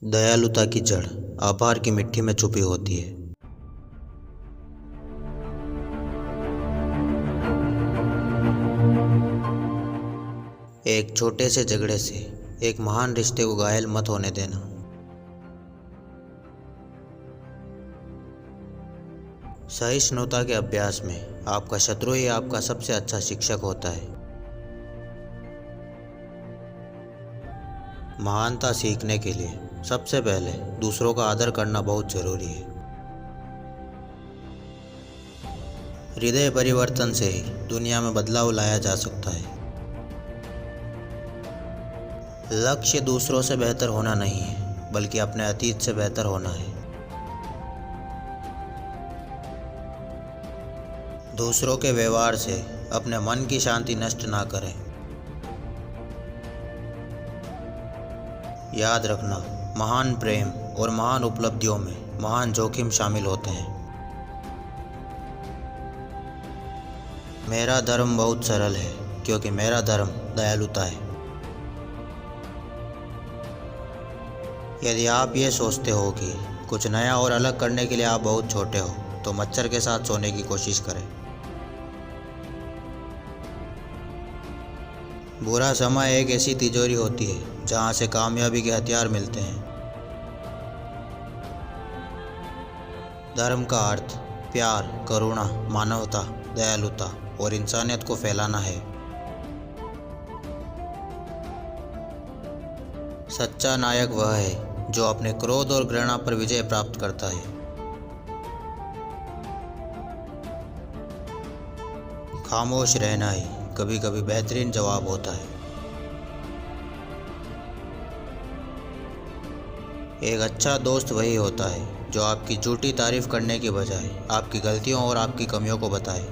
दयालुता की जड़ आभार की मिट्टी में छुपी होती है। एक छोटे से झगड़े से एक महान रिश्ते को घायल मत होने देना। सहिष्णुता के अभ्यास में आपका शत्रु ही आपका सबसे अच्छा शिक्षक होता है। महानता सीखने के लिए सबसे पहले दूसरों का आदर करना बहुत जरूरी है। हृदय परिवर्तन से ही दुनिया में बदलाव लाया जा सकता है। लक्ष्य दूसरों से बेहतर होना नहीं है, बल्कि अपने अतीत से बेहतर होना है। दूसरों के व्यवहार से अपने मन की शांति नष्ट ना करें। याद रखना, महान प्रेम और महान उपलब्धियों में महान जोखिम शामिल होते हैं। मेरा धर्म बहुत सरल है, क्योंकि मेरा धर्म दयालुता है। यदि आप ये सोचते हो कि कुछ नया और अलग करने के लिए आप बहुत छोटे हो, तो मच्छर के साथ सोने की कोशिश करें। बुरा समय एक ऐसी तिजोरी होती है जहां से कामयाबी के हथियार मिलते हैं। धर्म का अर्थ प्यार, करुणा, मानवता, दयालुता और इंसानियत को फैलाना है। सच्चा नायक वह है जो अपने क्रोध और घृणा पर विजय प्राप्त करता है। खामोश रहना ही कभी कभी बेहतरीन जवाब होता है। एक अच्छा दोस्त वही होता है जो आपकी झूठी तारीफ करने की बजाय आपकी गलतियों और आपकी कमियों को बताए।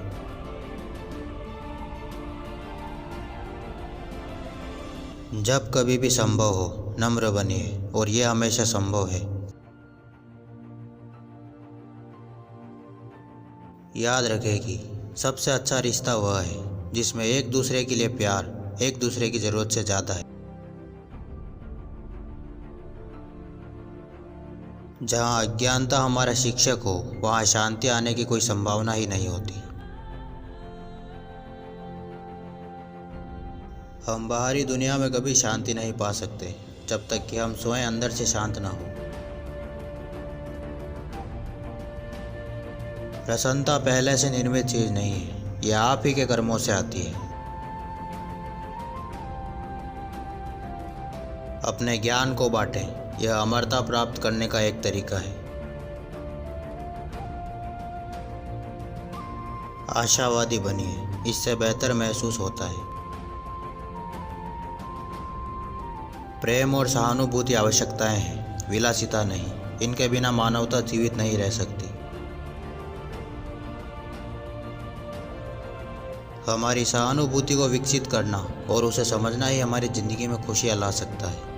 जब कभी भी संभव हो, नम्र बनिए, और यह हमेशा संभव है। याद रखें कि सबसे अच्छा रिश्ता वह है जिसमें एक दूसरे के लिए प्यार एक दूसरे की ज़रूरत से ज़्यादा है। जहाँ अज्ञानता हमारा शिक्षक हो, वहाँ शांति आने की कोई संभावना ही नहीं होती। हम बाहरी दुनिया में कभी शांति नहीं पा सकते जब तक कि हम स्वयं अंदर से शांत ना हो। प्रसन्नता पहले से निर्मित चीज़ नहीं है, यह आप ही के कर्मों से आती है। अपने ज्ञान को बांटें, यह अमरता प्राप्त करने का एक तरीका है। आशावादी बनिए, इससे बेहतर महसूस होता है। प्रेम और सहानुभूति आवश्यकताएं हैं, विलासिता नहीं। इनके बिना मानवता जीवित नहीं रह सकती। हमारी सहानुभूति को विकसित करना और उसे समझना ही हमारी ज़िंदगी में खुशियाँ ला सकता है।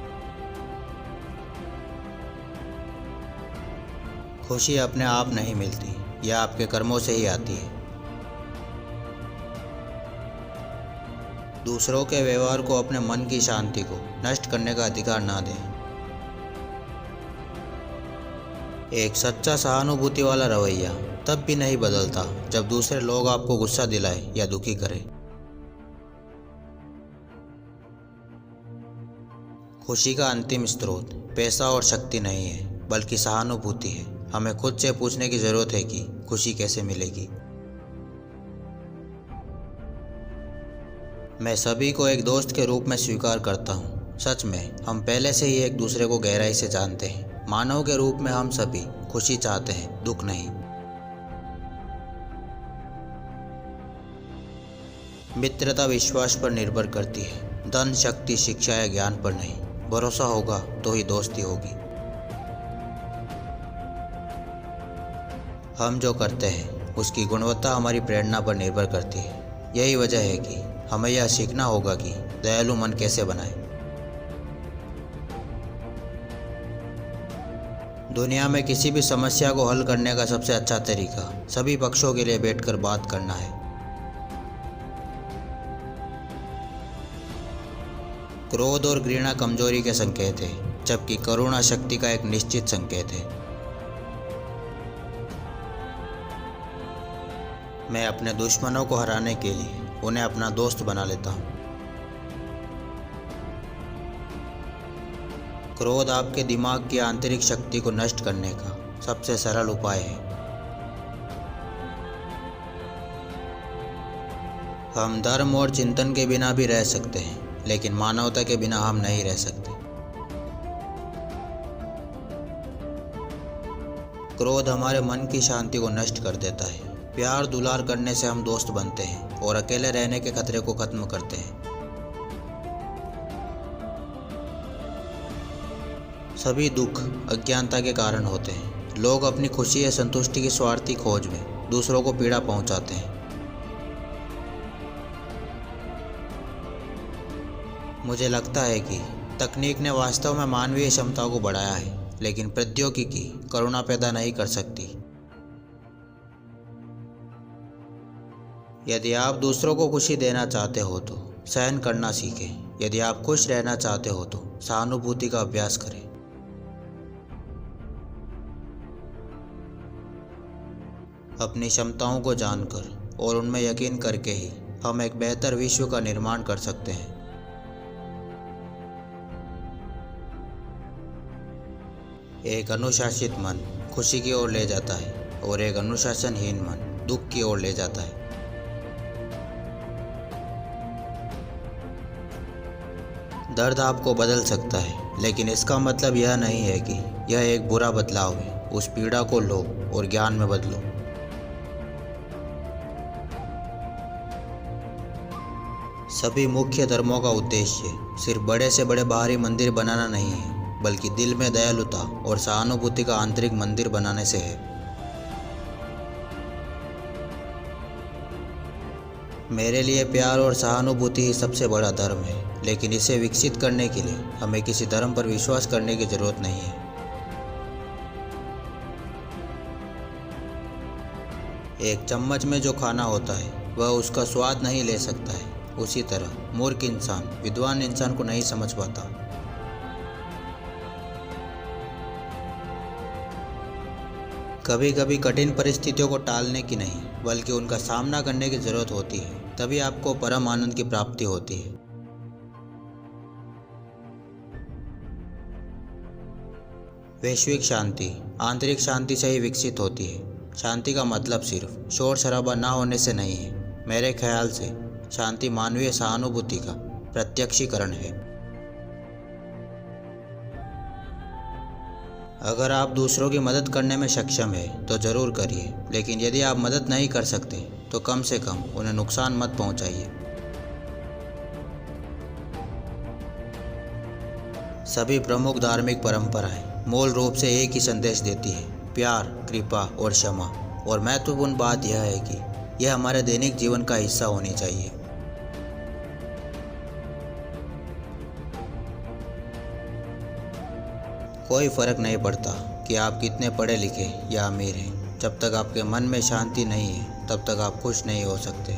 खुशी अपने आप नहीं मिलती, यह आपके कर्मों से ही आती है। दूसरों के व्यवहार को अपने मन की शांति को नष्ट करने का अधिकार ना दें। एक सच्चा सहानुभूति वाला रवैया तब भी नहीं बदलता जब दूसरे लोग आपको गुस्सा दिलाए या दुखी करें। खुशी का अंतिम स्रोत पैसा और शक्ति नहीं है, बल्कि सहानुभूति है। हमें खुद से पूछने की जरूरत है कि खुशी कैसे मिलेगी। मैं सभी को एक दोस्त के रूप में स्वीकार करता हूँ। सच में हम पहले से ही एक दूसरे को गहराई से जानते हैं। मानव के रूप में हम सभी खुशी चाहते हैं, दुख नहीं। मित्रता विश्वास पर निर्भर करती है, धन, शक्ति, शिक्षा या ज्ञान पर नहीं। भरोसा होगा तो ही दोस्ती होगी। हम जो करते हैं उसकी गुणवत्ता हमारी प्रेरणा पर निर्भर करती है। यही वजह है कि हमें यह सीखना होगा कि दयालु मन कैसे बनाएं। दुनिया में किसी भी समस्या को हल करने का सबसे अच्छा तरीका सभी पक्षों के लिए बैठकर बात करना है। क्रोध और घृणा कमजोरी के संकेत है, जबकि करुणा शक्ति का एक निश्चित संकेत है। मैं अपने दुश्मनों को हराने के लिए उन्हें अपना दोस्त बना लेता हूँ। क्रोध आपके दिमाग की आंतरिक शक्ति को नष्ट करने का सबसे सरल उपाय है। हम धर्म और चिंतन के बिना भी रह सकते हैं, लेकिन मानवता के बिना हम नहीं रह सकते। क्रोध हमारे मन की शांति को नष्ट कर देता है। प्यार दुलार करने से हम दोस्त बनते हैं और अकेले रहने के खतरे को खत्म करते हैं। सभी दुख अज्ञानता के कारण होते हैं। लोग अपनी खुशी या संतुष्टि की स्वार्थी खोज में दूसरों को पीड़ा पहुंचाते हैं। मुझे लगता है कि तकनीक ने वास्तव में मानवीय क्षमता को बढ़ाया है, लेकिन प्रौद्योगिकी करुणा पैदा नहीं कर सकती। यदि आप दूसरों को खुशी देना चाहते हो तो सहन करना सीखें। यदि आप खुश रहना चाहते हो तो सहानुभूति का अभ्यास करें। अपनी क्षमताओं को जानकर और उनमें यकीन करके ही हम एक बेहतर विश्व का निर्माण कर सकते हैं। एक अनुशासित मन खुशी की ओर ले जाता है और एक अनुशासनहीन मन दुख की ओर ले जाता है। दर्द आपको बदल सकता है, लेकिन इसका मतलब यह नहीं है कि यह एक बुरा बदलाव है। उस पीड़ा को लो और ज्ञान में बदलो। सभी मुख्य धर्मों का उद्देश्य सिर्फ बड़े से बड़े बाहरी मंदिर बनाना नहीं है, बल्कि दिल में दयालुता और सहानुभूति का आंतरिक मंदिर बनाने से है। मेरे लिए प्यार और सहानुभूति ही सबसे बड़ा धर्म है, लेकिन इसे विकसित करने के लिए हमें किसी धर्म पर विश्वास करने की जरूरत नहीं है। एक चम्मच में जो खाना होता है वह उसका स्वाद नहीं ले सकता है। उसी तरह मूर्ख इंसान विद्वान इंसान को नहीं समझ पाता। कभी कभी कठिन परिस्थितियों को टालने की नहीं, बल्कि उनका सामना करने की जरूरत होती है। तभी आपको परम आनंद की प्राप्ति होती है। वैश्विक शांति आंतरिक शांति से ही विकसित होती है। शांति का मतलब सिर्फ शोर शराबा ना होने से नहीं है। मेरे ख्याल से शांति मानवीय सहानुभूति का प्रत्यक्षीकरण है। अगर आप दूसरों की मदद करने में सक्षम हैं तो ज़रूर करिए, लेकिन यदि आप मदद नहीं कर सकते तो कम से कम उन्हें नुकसान मत पहुंचाइए। सभी प्रमुख धार्मिक परंपराएं मूल रूप से एक ही संदेश देती है: प्यार, कृपा और क्षमा। और महत्वपूर्ण बात यह है कि यह हमारे दैनिक जीवन का हिस्सा होनी चाहिए। कोई फर्क नहीं पड़ता कि आप कितने पढ़े लिखे या अमीर हैं। जब तक आपके मन में शांति नहीं है तब तक आप खुश नहीं हो सकते।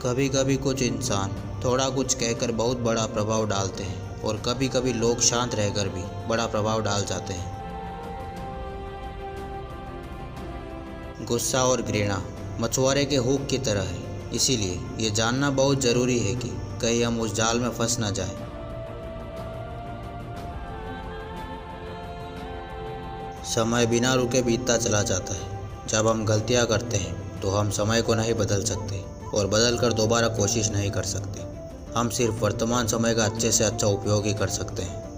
कभी कभी कुछ इंसान थोड़ा कुछ कहकर बहुत बड़ा प्रभाव डालते हैं, और कभी कभी लोग शांत रहकर भी बड़ा प्रभाव डाल जाते हैं। गुस्सा और घृणा मछुआरे के हुक की तरह है, इसीलिए ये जानना बहुत ज़रूरी है कि कहीं हम उस जाल में फंस न जाएं। समय बिना रुके बीतता चला जाता है। जब हम गलतियां करते हैं तो हम समय को नहीं बदल सकते और बदल कर दोबारा कोशिश नहीं कर सकते। हम सिर्फ वर्तमान समय का अच्छे से अच्छा उपयोग ही कर सकते हैं।